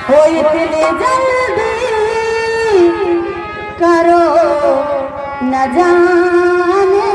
हो इतनी जल्दी करो न जाने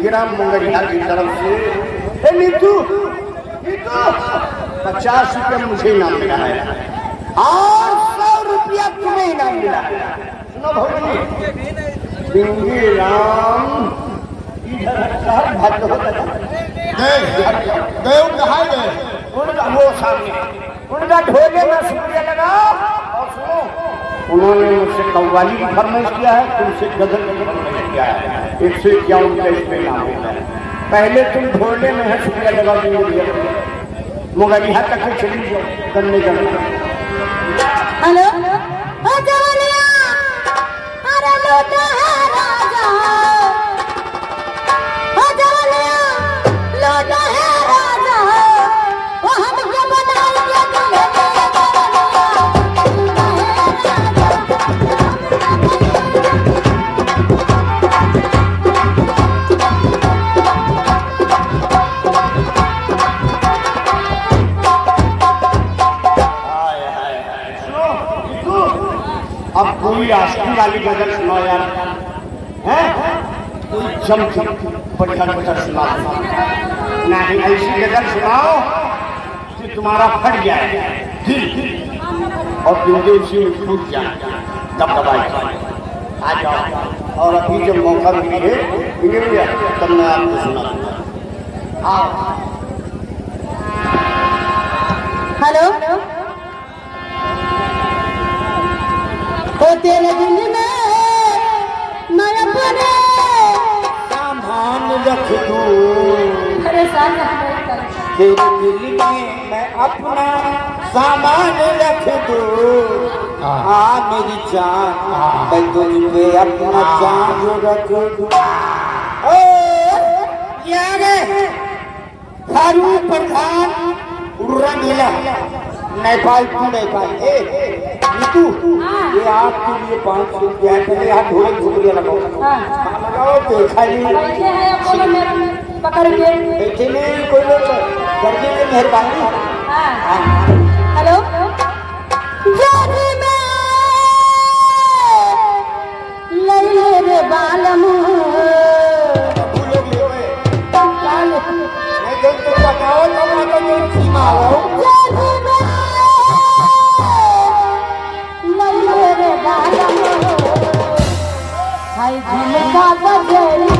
ग्राम मुंगरिया की तरफ से नीतू 50 रुपया मुझे इनाम मिला है और 100 रुपया तुम्हें इनाम मिला है। सुनो भौजी बिंगी राम इधर भाग होता देव कहाँ गए? उनका वो सामने उनका ढोले में शुक्रिया लगा और सुनो उन्होंने मुझसे कव्वाली की फरमाइश किया है, तुमसे गजल की फरमाइश किया है। 151 पे नाम होता है। पहले तुम ढोले में है शुक्रिया लगा देंगे मुगलिया तक चली जाओ करने का। हेलो ओ जवानिया अरे लौटा है राजा ओ जवानिया लौटा है राजा वो हमको बना दिया दुल्हन अब कोई आस्ती वाली गजल सुनाओ यार, हैं? कोई जम बढ़िया गजल सुनाओ, नहीं ऐसी गजल सुनाओ कि तुम्हारा फट जाए दिल और बिंदे उसी में फूट जाए दबदबाई। आ जाओ और अभी जब मौका मिली है मिल गया तब मैं आपको सुना। आओ। हेलो ओ तेरे दिल में मैं अपने सामान रख दूं, तेरे दिल में मैं अपना सामान रख दूं। मेरी जान मैं तुझ पे अपना जान रख दूं। फारूक प्रधान रंगीला नेपाल टू नेपाल। नीतू ये आपके लिए 500 रुपया है, पहले आप ढोल शुक्रिया लगाओ लगाओ देखा पकड़ के बैठे नहीं कोई लोग करने की मेहरबानी। हेलो जानी मैं ले ले रे बालम भूलोगे मैं जब तुम बताओ तो मैं तो सीमा आओ। जानी मैं ले ले रे बालम हाय झुमका बजेरी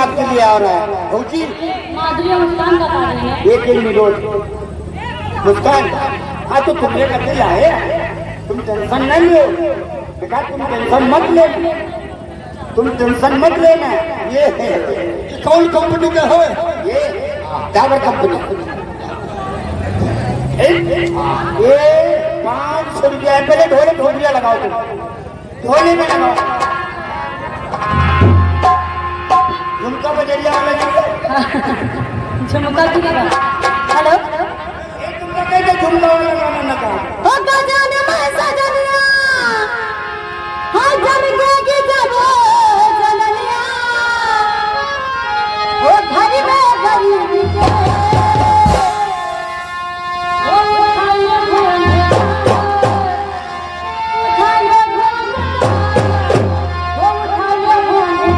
आपके लिए आ रहा है भौजी। माधुरी मुस्कान का कार्ड है। एक मिनट मुस्कान, हाँ तो तुमने कभी लाए, तुम टेंशन नहीं लो बेटा, तुम टेंशन मत ले, तुम टेंशन मत लेना। ये कौन कंपनी का है? ये डाबर कंपनी। ये 500 रुपया है। पहले ढोले ढोलिया लगाओ, तुम ढोले में लगाओ, झुमका बजरिया वाला झुमका की लगा। हेलो तुमका कैसे झुमका वाला गाना ना कहा? ओ गजान में सजनिया हाय जम के जबो चलनिया ओ घर में गरीबी के ओ उठाइए घोंघे उठाइए घोंघे ओ उठाइए घोंघे।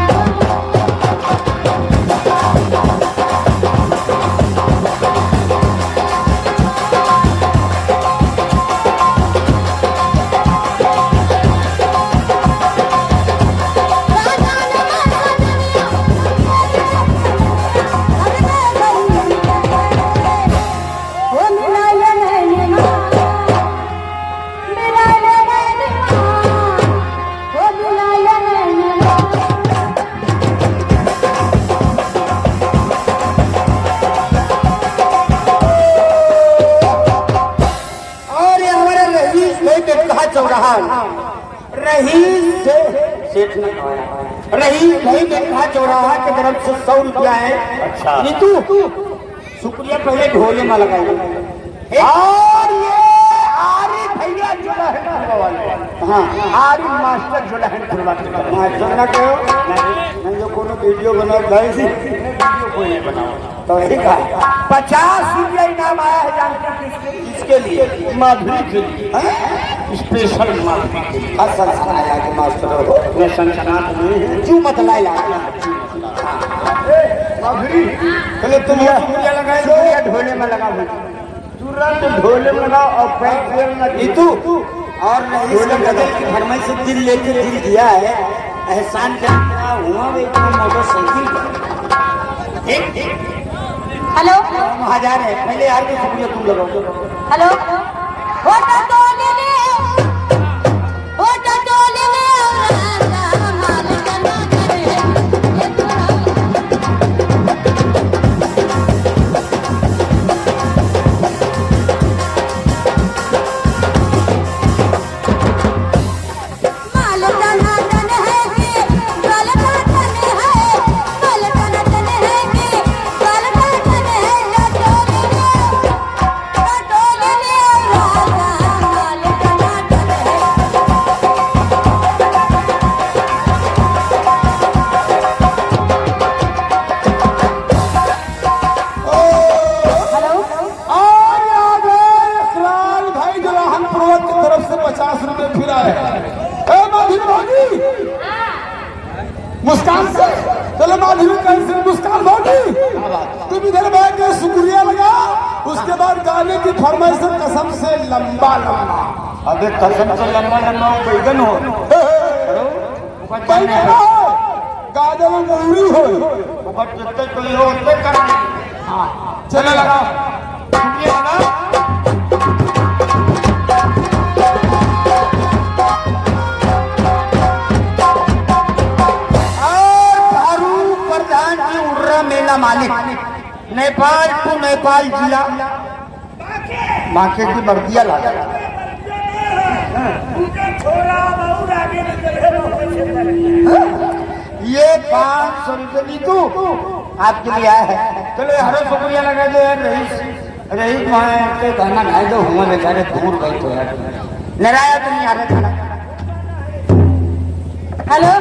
चौराहा रहीस से सेठ ने रहीस भाई ने कहा चौराहा की तरफ से 100 रुपया है। अच्छा नीतू शुक्रिया पहले ढोले में लगाई। और ये आरिफ भैया जुलहन वाले, हाँ आरिफ मास्टर जुलहन मास्टर ना कहो नहीं, जो कोनो वीडियो बना वीडियो कोई नहीं बनाओ तो यही कहा 50 रुपया इनाम आया है। जानते हैं किसके लिए? माधुरी के लिए, स्पेशल माधुरी के लिए। सनसनाया के मास्टर हो, मैं सनसनात नहीं है, क्यों मत लाया माधुरी। चलो तुम शुक्रिया लगाए दो या ढोले में लगाओ, तुरंत ढोले में लगाओ और पैर में नीतू। और ढोले बदल की फरमाइश से दिल लेके दिल दिया है, एहसान करना हुआ मोटरसाइकिल। हेलो हम हजार है, पहले यार के शुक्रिया तुम लगाओ। हेलो होटा टोले में होटा टोले में माल करना करे माल करना तन है कि गलत तन है, माल करना तन है कि गलत तन है। टोले में राजा माल करना तन है। हेलो और याद है इकरार भाई जुलहन पूर्वक की तरफ से 50 रुपए फिर आए हैं। माधुरी भाभी मुस्कान से चलो, माधुरी कैसे मुस्कान भाभी तुम इधर बैठ के शुक्रिया लगा, उसके बाद गाने की फरमाइश कसम से लंबा लंबा। अबे कसम से लंबा लंबा बैगन हो, बैठना है, गाजर में मयूरी हो। जितने कोई हो उतने करना। हाँ चले लगा शुक्रिया लगा। और फारूक प्रधान की उर्रा मेला मालिक, नेपाल टू नेपाल जिला बांके की बर्दिया ला। ये 500 रुपये नीतू आपके लिए आया है। चलो हरो शुक्रिया लगा दो यार। रईस रईस वहाँ के गाना गाए दो, हुआ बेचारे दूर गए तो यार। नाराया तो नहीं आ रहा था। हेलो